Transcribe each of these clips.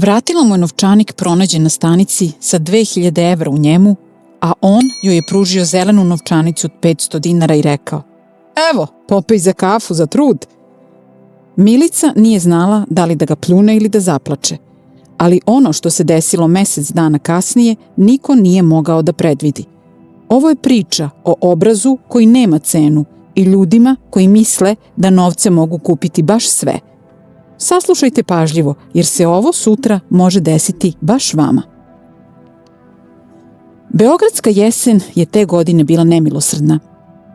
Vratila mu je novčanik pronađen na stanici sa 2000 evra u njemu, a on joj je pružio zelenu novčanicu od 500 dinara i rekao: "Evo, popij za kafu za trud." Milica nije znala da li da ga pljune ili da zaplače, ali ono što se desilo mesec dana kasnije niko nije mogao da predvidi. Ovo je priča o obrazu koji nema cenu i ljudima koji misle da novce mogu kupiti baš sve. Saslušajte pažljivo, jer se ovo sutra može desiti baš vama. Beogradska jesen je te godine bila nemilosrdna.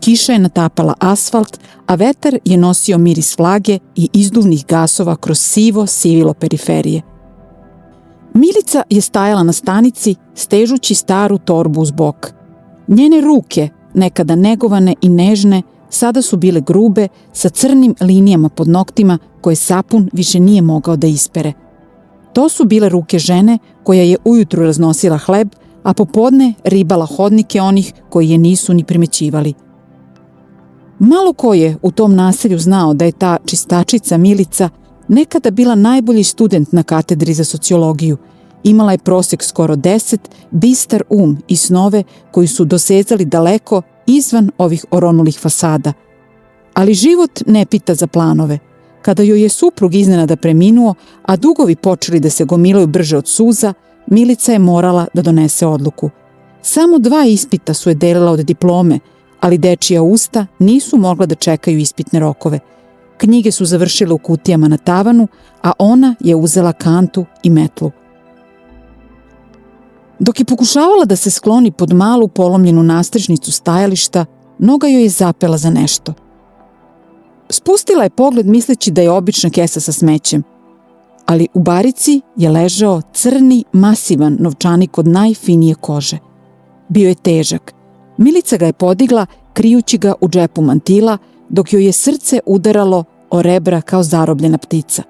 Kiša je natapala asfalt, a vetar je nosio miris vlage i izduvnih gasova kroz sivilo periferije. Milica je stajala na stanici, stežući staru torbu uz bok. Njene ruke, nekada negovane i nežne, sada su bile grube, sa crnim linijama pod noktima koje sapun više nije mogao da ispere. To su bile ruke žene koja je ujutru raznosila hleb, a popodne ribala hodnike onih koji je nisu ni primećivali. Malo ko je u tom naselju znao da je ta čistačica Milica nekada bila najbolji student na katedri za sociologiju. Imala je prosek skoro 10, bistar i snove koji su dosezali daleko izvan ovih oronulih fasada. Ali život ne pita za planove. Kada joj je suprug iznenada preminuo, a dugovi počeli da se gomilaju brže od suza, Milica je morala da donese odluku. Samo 2 ispita su je delila od diplome, ali dečija usta nisu mogla da čekaju ispitne rokove. Knjige su završile u kutijama na tavanu, a ona je uzela kantu i metlu. Dok je pokušavala da se skloni pod malu polomljenu nastrešnicu stajališta, noga joj je zapela za nešto. Spustila je pogled misleći da je obična kesa sa smećem, ali u barici je ležao crni, masivan novčanik od najfinije kože. Bio je težak. Milica ga je podigla, krijući ga u džepu mantila, dok joj je srce udaralo o rebra kao zarobljena ptica.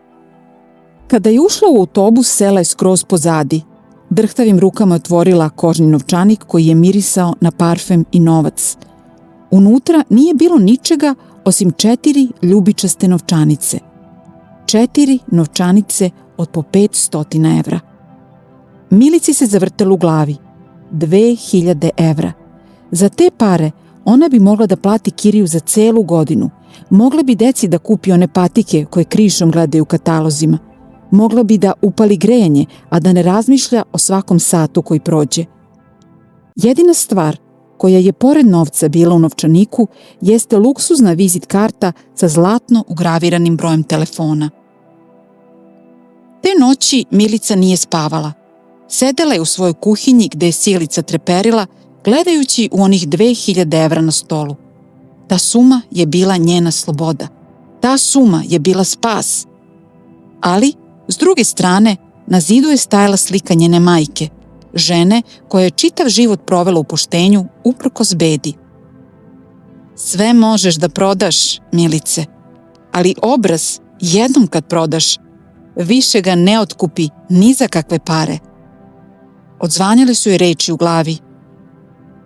Kada je ušla u autobus, sela je skroz pozadi. Drhtavim rukama je otvorila kožni novčanik koji je mirisao na parfem i novac. Unutra nije bilo ničega osim 4 ljubičaste novčanice. 4 novčanice od po 500 evra. Milici se zavrtelo u glavi. 2000 evra. Za te pare ona bi mogla da plati kiriju za celu godinu. Mogla bi deci da kupi one patike koje krišom gledaju u katalozima. Mogla bi da upali grejanje, a da ne razmišlja o svakom satu koji prođe. Jedina stvar koja je pored novca bila u novčaniku jeste luksuzna vizit karta sa zlatno ugraviranim brojem telefona. Te noći Milica nije spavala. Sedela je u svojoj kuhinji gde je sijalica treperila, gledajući u onih 2000 evra na stolu. Ta suma je bila njena sloboda. Ta suma je bila spas. Ali, s druge strane, na zidu je stajala slika njene majke, žene koja je čitav život provela u poštenju uprkos bedi. Sve možeš da prodaš, Milice, ali obraz jednom kad prodaš, više ga ne otkupi ni za kakve pare. Odzvanjale su joj reči u glavi.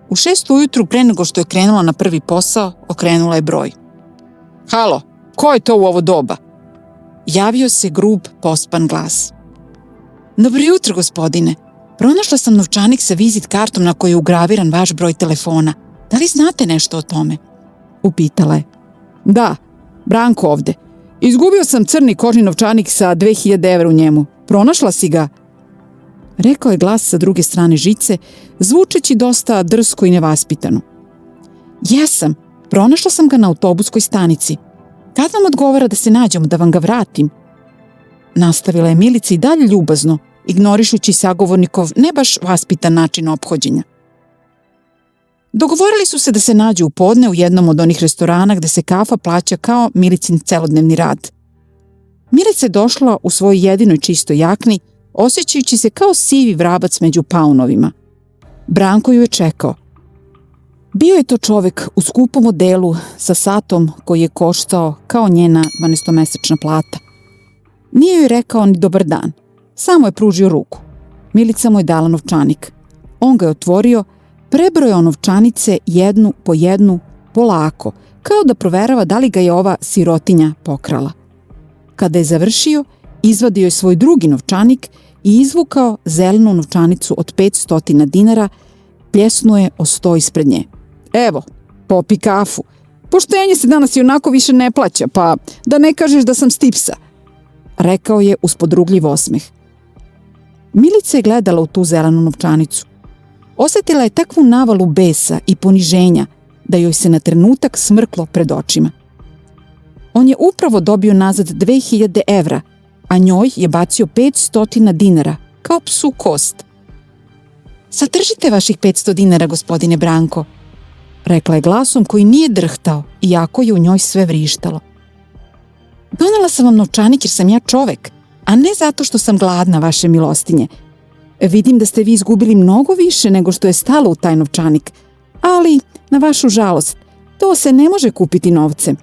U 6 ujutru, pre nego što je krenula na prvi posao, okrenula je broj. Halo, ko je to u ovo doba? Javio se grub, pospan glas. Dobro jutro, gospodine. Pronašla sam novčanik sa vizit kartom na kojoj je ugraviran vaš broj telefona. Da li znate nešto o tome? Upitala je. Da, Branko ovde. Izgubio sam crni kožni novčanik sa 2000 evra u njemu. Pronašla si ga? Rekao je glas sa druge strane žice, zvučeći dosta drsko i nevaspitano. Jesam, pronašla sam ga na autobuskoj stanici. Kad vam odgovara da se nađemo, da vam ga vratim? Nastavila je Milica i dalje ljubazno, ignorišući sagovornikov ne baš vaspitan način ophođenja. Dogovorili su se da se nađu u podne u jednom od onih restorana gde se kafa plaća kao Milicin celodnevni rad. Milica je došla u svojoj jedinoj čistoj jakni, osjećajući se kao sivi vrabac među paunovima. Branko ju je čekao. Bio je to čovek u skupom odelu sa satom koji je koštao kao njena 12-mesečna plata. Nije joj rekao ni dobar dan, samo je pružio ruku. Milica mu je dala novčanik. On ga je otvorio, prebrojao novčanice jednu po jednu, polako, kao da proverava da li ga je ova sirotinja pokrala. Kada je završio, izvadio je svoj drugi novčanik i izvukao zelenu novčanicu od 500 dinara, pljesnuo je o sto ispred nje. Evo, popi kafu. Poštenje se danas i onako više ne plaća, pa da ne kažeš da sam stipsa, rekao je uz podrugljiv osmeh. Milica je gledala u tu zelenu novčanicu. Osjetila je takvu navalu besa i poniženja da joj se na trenutak smrklo pred očima. On je upravo dobio nazad 2000 evra, a njoj je bacio 500 dinara, kao psu kost. Zadržite vaših 500 dinara, gospodine Branko, rekla je glasom koji nije drhtao, iako je u njoj sve vrištalo. Donela sam vam novčanik jer sam ja čovek, a ne zato što sam gladna, vaše milostinje. Vidim da ste vi izgubili mnogo više nego što je stalo u taj novčanik, ali, na vašu žalost, to se ne može kupiti novcem.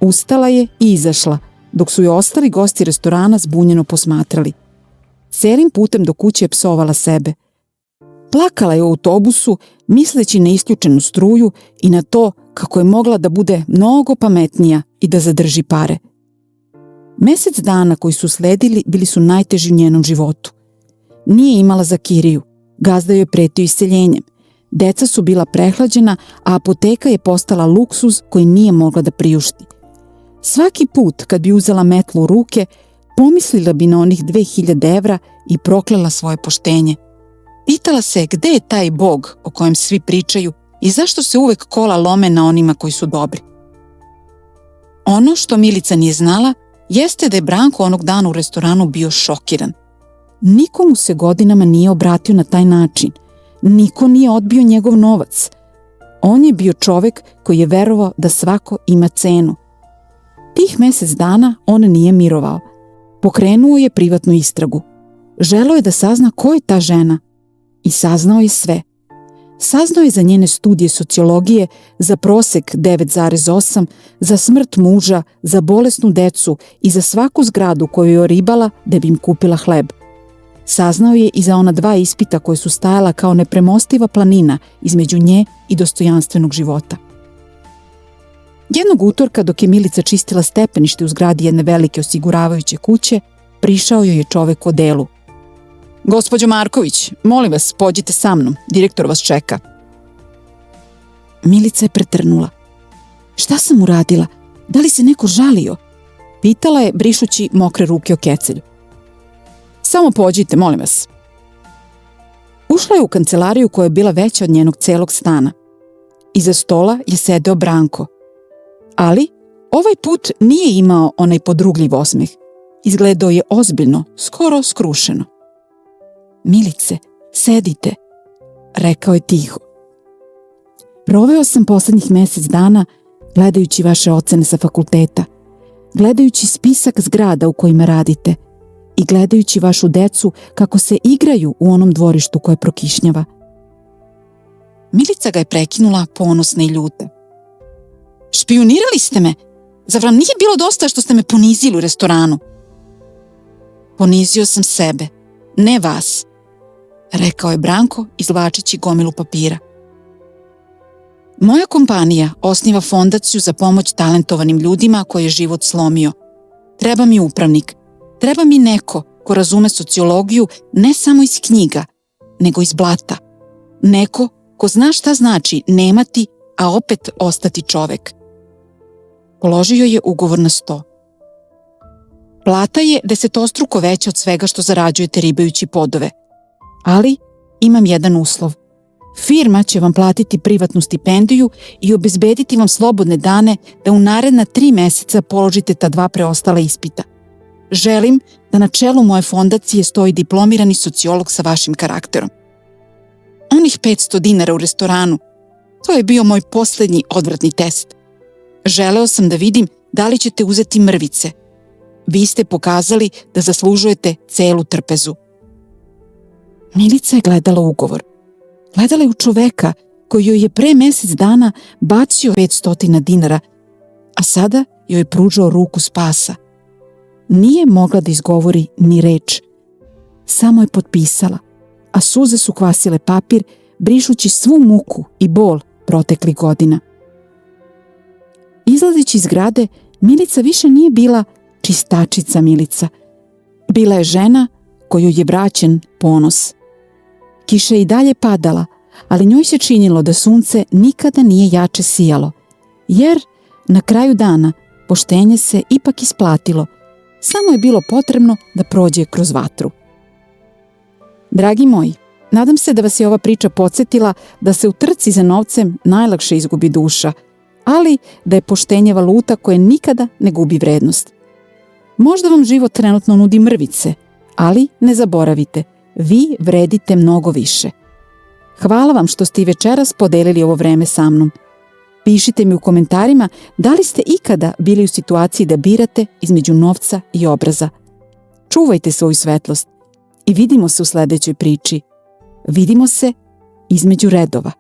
Ustala je i izašla, dok su joj ostali gosti restorana zbunjeno posmatrali. Celim putem do kuće je psovala sebe. Plakala je u autobusu, misleći na isključenu struju i na to kako je mogla da bude mnogo pametnija i da zadrži pare. Mesec dana koji su sledili bili su najteži u njenom životu. Nije imala za kiriju, gazda joj pretio iseljenjem. Deca su bila prehlađena, a apoteka je postala luksuz koji nije mogla da priušti. Svaki put kad bi uzela metlu u ruke, pomislila bi na onih 2000 evra i proklela svoje poštenje. Pitala se gde je taj Bog o kojem svi pričaju i zašto se uvek kola lome na onima koji su dobri. Ono što Milica nije znala jeste da je Branko onog dana u restoranu bio šokiran. Niko mu se godinama nije obratio na taj način. Niko nije odbio njegov novac. On je bio čovek koji je verovao da svako ima cenu. Tih mesec dana on nije mirovao. Pokrenuo je privatnu istragu. Želeo je da sazna ko je ta žena. I saznao je sve. Saznao je za njene studije sociologije, za prosek 9,8, za smrt muža, za bolesnu decu i za svaku zgradu koju je oribala da bi im kupila hleb. Saznao je i za ona 2 ispita koje su stajala kao nepremostiva planina između nje i dostojanstvenog života. Jednog utorka, dok je Milica čistila stepenište u zgradi jedne velike osiguravajuće kuće, prišao joj je čovek u odelu. Gospođo Marković, molim vas, pođite sa mnom, direktor vas čeka. Milica je pretrnula. Šta sam uradila? Da li se neko žalio? Pitala je, brišući mokre ruke o kecelju. Samo pođite, molim vas. Ušla je u kancelariju koja je bila veća od njenog celog stana. Iza stola je sedeo Branko. Ali ovaj put nije imao onaj podrugljiv osmeh. Izgledao je ozbiljno, skoro skrušeno. Milice, sedite, rekao je tiho. Proveo sam poslednjih mesec dana gledajući vaše ocene sa fakulteta, gledajući spisak zgrada u kojima radite i gledajući vašu decu kako se igraju u onom dvorištu koje prokišnjava. Milica ga je prekinula, ponosna i ljuta. Špijunirali ste me? Zar vam nije bilo dosta što ste me ponizili u restoranu? Ponizio sam sebe, ne vas, rekao je Branko izvlačeći gomilu papira. Moja kompanija osniva fondaciju za pomoć talentovanim ljudima koje je život slomio. Treba mi upravnik, treba mi neko ko razume sociologiju ne samo iz knjiga, nego iz blata. Neko ko zna šta znači nemati, a opet ostati čovek. Položio je ugovor na sto. Plata je 10-struko veća od svega što zarađujete ribajući podove. Ali imam jedan uslov. Firma će vam platiti privatnu stipendiju i obezbediti vam slobodne dane da u naredna 3 meseca položite ta 2 preostala ispita. Želim da na čelu moje fondacije stoji diplomirani sociolog sa vašim karakterom. Onih 500 dinara u restoranu, to je bio moj poslednji odvratni test. Želeo sam da vidim da li ćete uzeti mrvice. Vi ste pokazali da zaslužujete celu trpezu. Milica je gledala ugovor. Gledala je u čoveka koji joj je pre mesec dana bacio 500 dinara, a sada joj je pružao ruku spasa. Nije mogla da izgovori ni reč. Samo je potpisala, a suze su kvasile papir, brišući svu muku i bol proteklih godina. Izlazeći iz zgrade, Milica više nije bila čistačica Milica. Bila je žena kojoj je vraćen ponos. Kiša je i dalje padala, ali njoj se činilo da sunce nikada nije jače sijalo, jer na kraju dana poštenje se ipak isplatilo, samo je bilo potrebno da prođe kroz vatru. Dragi moji, nadam se da vas je ova priča podsjetila da se u trci za novcem najlakše izgubi duša, ali da je poštenje valuta koja nikada ne gubi vrednost. Možda vam život trenutno nudi mrvice, ali ne zaboravite, vi vredite mnogo više. Hvala vam što ste i večeras podelili ovo vreme sa mnom. Pišite mi u komentarima da li ste ikada bili u situaciji da birate između novca i obraza. Čuvajte svoju svetlost i vidimo se u sledećoj priči. Vidimo se između redova.